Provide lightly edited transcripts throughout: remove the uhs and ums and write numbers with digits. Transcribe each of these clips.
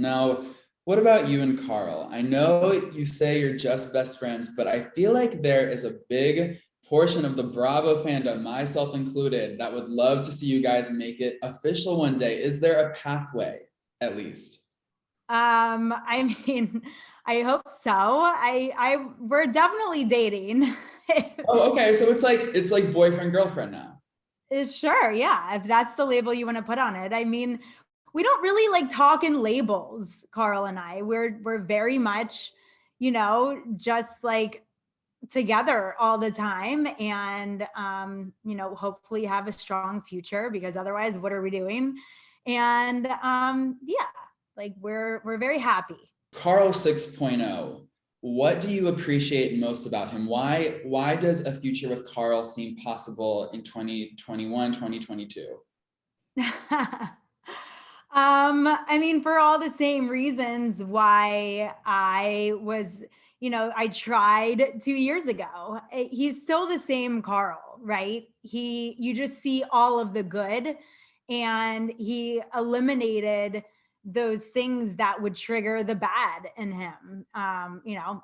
Now, what about you and Carl? I know you say you're just best friends, but I feel like there is a big portion of the Bravo fandom, myself included, that would love to see you guys make it official one day. Is there a pathway, at least? I mean, I hope so. We're definitely dating. Oh, okay. So it's like boyfriend, girlfriend now. Sure, yeah, if that's the label you want to put on it. I mean, we don't really like talk in labels, Carl and I. We're very much, just like together all the time and hopefully have a strong future because otherwise what are we doing? And yeah, like we're very happy. Carl 6.0. What do you appreciate most about him? Why does a future with Carl seem possible in 2021, 2022? I mean, for all the same reasons why I tried 2 years ago. He's still the same Carl, right? You just see all of the good, and he eliminated those things that would trigger the bad in him.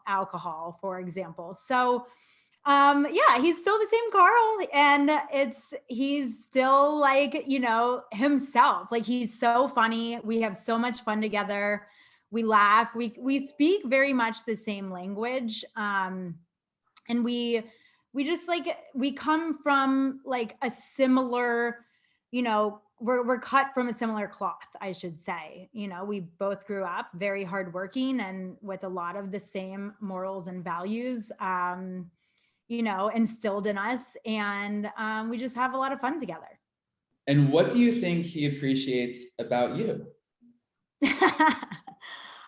Alcohol, for example. So, yeah, he's still the same Carl, and he's still like, himself. Like, he's so funny. We have so much fun together. We laugh. We speak very much the same language. And we just like, we come from like a similar, we're cut from a similar cloth, I should say. We both grew up very hardworking and with a lot of the same morals and values. Instilled in us, and we just have a lot of fun together. And what do you think he appreciates about you?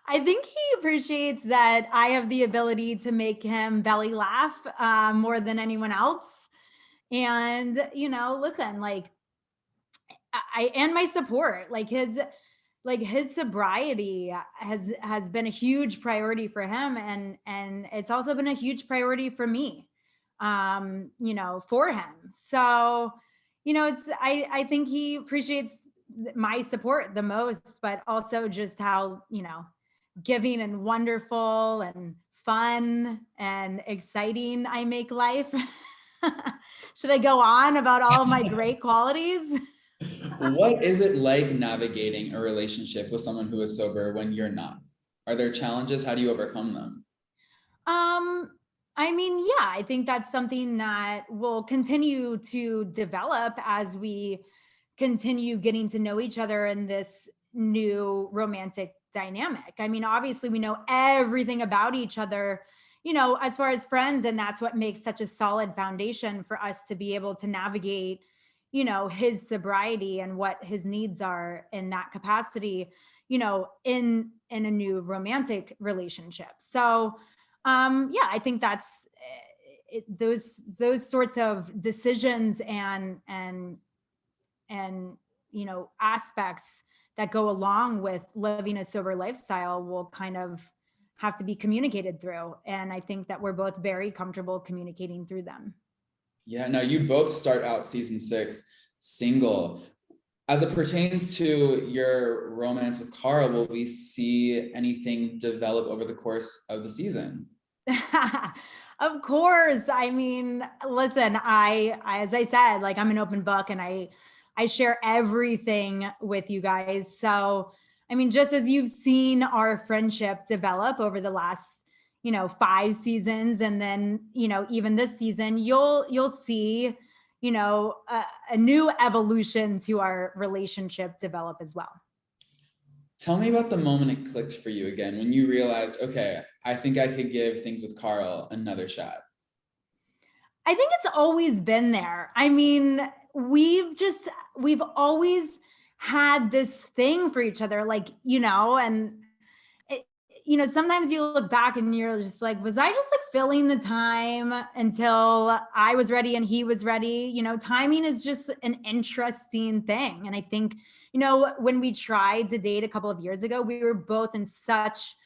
I think he appreciates that I have the ability to make him belly laugh more than anyone else. And, listen, like and my support, like his sobriety has been a huge priority for him, and it's also been a huge priority for me, for him. So, I think he appreciates my support the most, but also just how, giving and wonderful and fun and exciting I make life. Should I go on about all of my great qualities? What is it like navigating a relationship with someone who is sober when you're not? Are there challenges? How do you overcome them? Um, I mean, yeah, I think that's something that will continue to develop as we continue getting to know each other in this new romantic dynamic. I mean, obviously, we know everything about each other, as far as friends, and that's what makes such a solid foundation for us to be able to navigate, his sobriety and what his needs are in that capacity, in a new romantic relationship. So, yeah, I think that's those sorts of decisions and aspects that go along with living a sober lifestyle will kind of have to be communicated through, and I think that we're both very comfortable communicating through them. Yeah, now you both start out season 6 single. As it pertains to your romance with Carl, will we see anything develop over the course of the season? Of course. I mean, listen, as I said, like, I'm an open book, and I share everything with you guys. So, I mean, just as you've seen our friendship develop over the last, 5 seasons, and then, even this season, you'll see, a new evolution to our relationship develop as well. Tell me about the moment it clicked for you again, when you realized, okay, I think I could give things with Carl another shot. I think it's always been there. I mean, we've always had this thing for each other, like, and sometimes you look back and you're just like, was I just like filling the time until I was ready and he was ready? Timing is just an interesting thing. And I think, when we tried to date a couple of years ago, we were both in such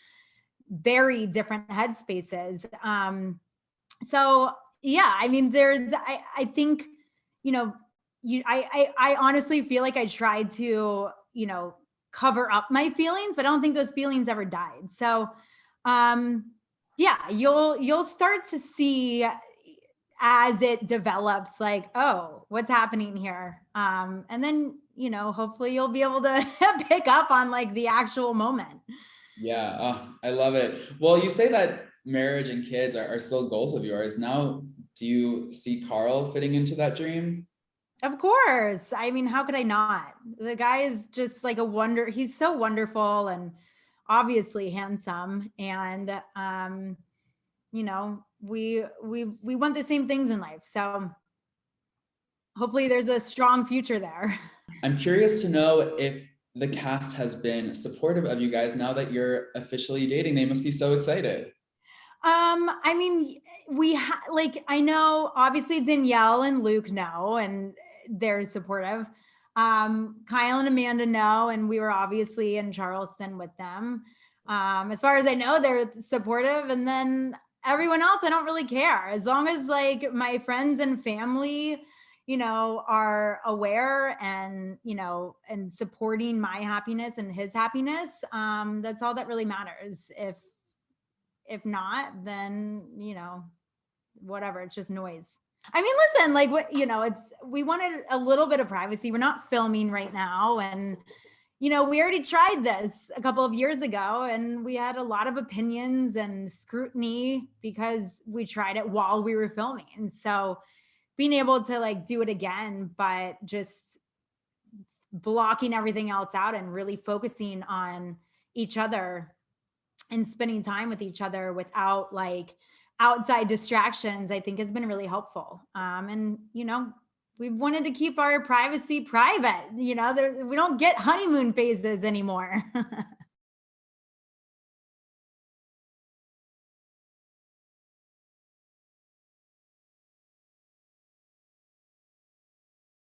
very different headspaces. So yeah, I mean, I think, I honestly feel like I tried to, cover up my feelings, but I don't think those feelings ever died. So, yeah, you'll start to see as it develops, like, oh, what's happening here? And then, hopefully you'll be able to pick up on like the actual moment. Yeah, I love it. Well, you say that marriage and kids are still goals of yours. Now, do you see Carl fitting into that dream? Of course. I mean, how could I not? The guy is just like a wonder. He's so wonderful and obviously handsome. And we want the same things in life. So hopefully there's a strong future there. I'm curious to know if the cast has been supportive of you guys now that you're officially dating. They must be so excited. I mean, I know obviously Danielle and Luke know, and they're supportive. Kyle and Amanda know, and we were obviously in Charleston with them. As far as I know, they're supportive. And then everyone else, I don't really care. As long as like my friends and family, are aware and, and supporting my happiness and his happiness, that's all that really matters. If not, then, whatever, it's just noise. I mean, listen, like what, we wanted a little bit of privacy. We're not filming right now. And, we already tried this a couple of years ago and we had a lot of opinions and scrutiny because we tried it while we were filming. So being able to like do it again, but just blocking everything else out and really focusing on each other and spending time with each other without like outside distractions, I think has been really helpful. And, we've wanted to keep our privacy private, we don't get honeymoon phases anymore.